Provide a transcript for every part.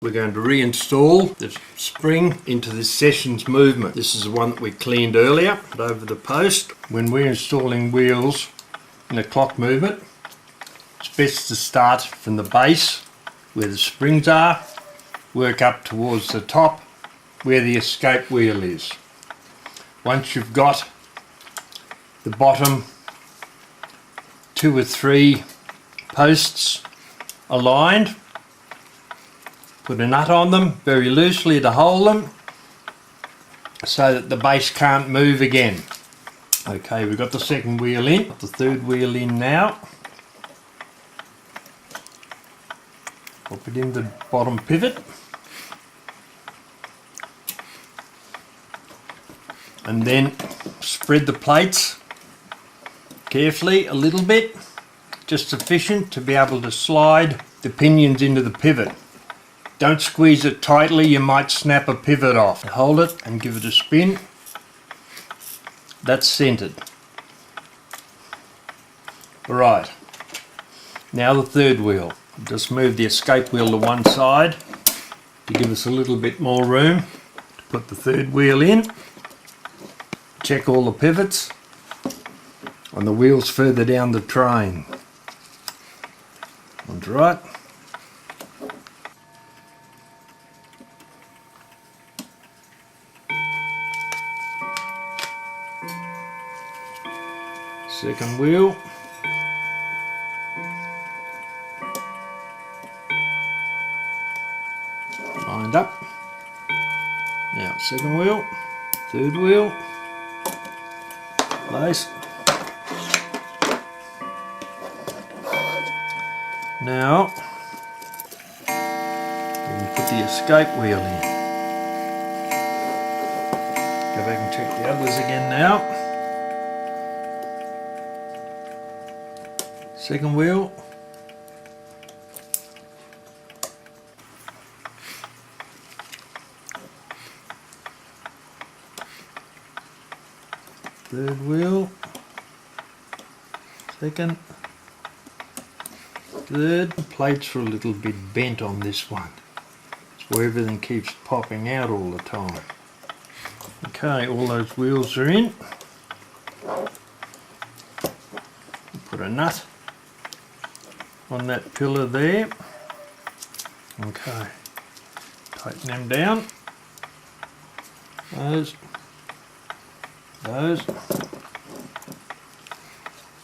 We're going to reinstall the spring into this sessions movement. This is the one that we cleaned earlier over the post. When we're installing wheels in a clock movement, it's best to start from the base where the springs are, work up towards the top where the escape wheel is. Once you've got the bottom 2 or 3 posts aligned, put a nut on them very loosely to hold them so that the base can't move again. Okay, we've got the second wheel in, got the third wheel in now. Pop it in the bottom pivot. And then spread the plates carefully a little bit, just sufficient to be able to slide the pinions into the pivot. Don't squeeze it tightly, you might snap a pivot off. Hold it and give it a spin. That's centered. Right, now the third wheel. Just move the escape wheel to one side to give us a little bit more room to put the third wheel in. Check all the pivots on the wheels further down the train. That's right. Second wheel. Lined up. Now second wheel, third wheel. Place. Now we can put the escape wheel in. Go back and check the others again now. Second wheel. Third wheel. Second. Third. The plates are a little bit bent on this one. It's where everything keeps popping out all the time. Okay, all those wheels are in. Put a nut on that pillar there. Okay, tighten them down. Those.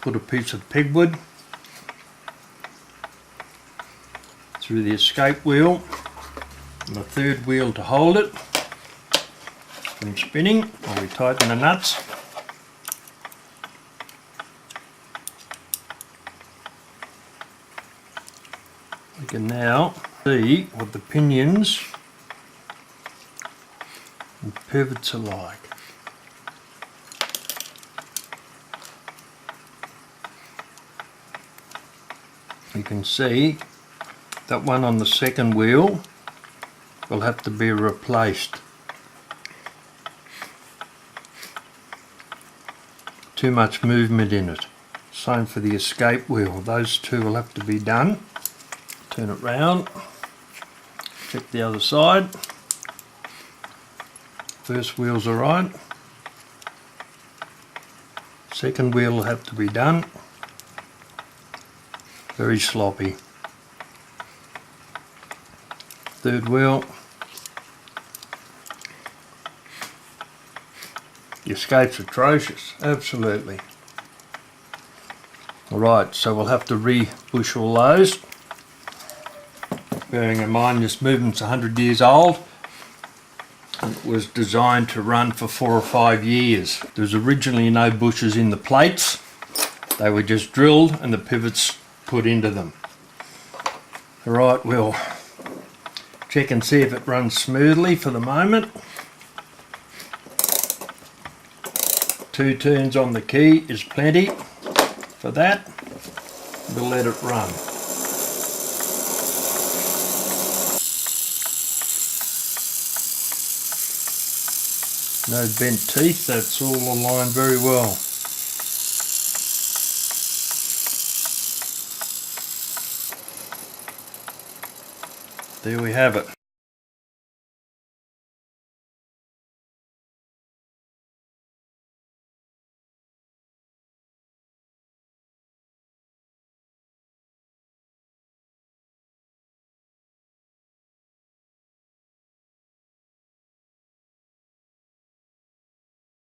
Put a piece of pegwood through the escape wheel and the third wheel to hold it from spinning while we tighten the nuts. We can now see what the pinions and pivots are like. You can see that one on the second wheel will have to be replaced. Too much movement in it. Same for the escape wheel. Those two will have to be done. Turn it round. Check the other side. First wheel's alright. Second wheel will have to be done. Very sloppy. Third wheel. The escape's atrocious, absolutely. Alright, so we'll have to re-bush all those. Bearing in mind this movement's 100 years old and it was designed to run for 4 or 5 years. There was originally no bushes in the plates. They were just drilled and the pivots put into them. Alright, we'll check and see if it runs smoothly for the moment. 2 turns on the key is plenty for that. We'll let it run. No bent teeth, that's all aligned very well. There we have it.